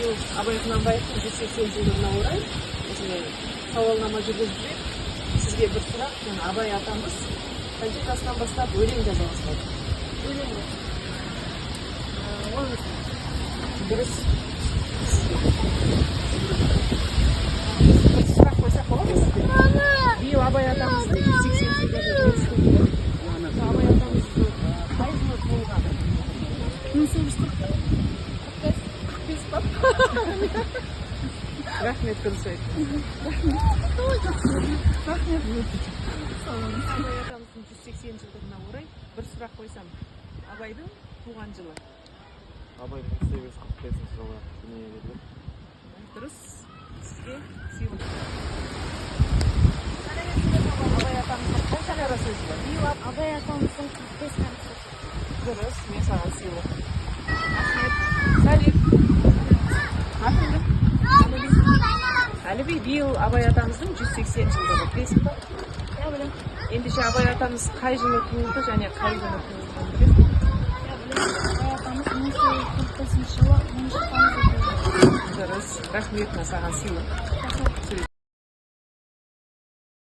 Ушул Абай Кунанбаевдин 180 жылдыгына орай осындай сауалнама жүргүзүп, сизге бир сурак. Абай атамыз канча жаштан баштап өлең жаза баштады? Өлең. Дұрыс. Бір сұрақ қойсақ болады ма? Биыл Абай атамыздың 180 жылдығы өткізілді. Абай атамыз қай жылы туылған? 1945 па? Рахмет, дұрыс айтты. Рахмет. Абай атамыздың 180 жылдығына орай бір сұрақ қойсам, Абайдың туған жылы? Абай 1845 жылы дүниеге келген. Дұрыс. Сізге сыйлық. Абай атамыздың қанша қара сөзі бар? Абай атамыздың 45 қара. Дұрыс, мен саған сыйлық. Рахмет. Сәлем. Атыңды? Әліби, биыл Абай атамыздың 180 жылдығы білесің ба? Я білем. Ендеше Абай атамыз қай жылы туылды және қай күні туылғанын білесің бе? Абай атамыз 1945 жылы 10 тамызда туылды. Дұрыс. Рахмет, мен саған сыйлық.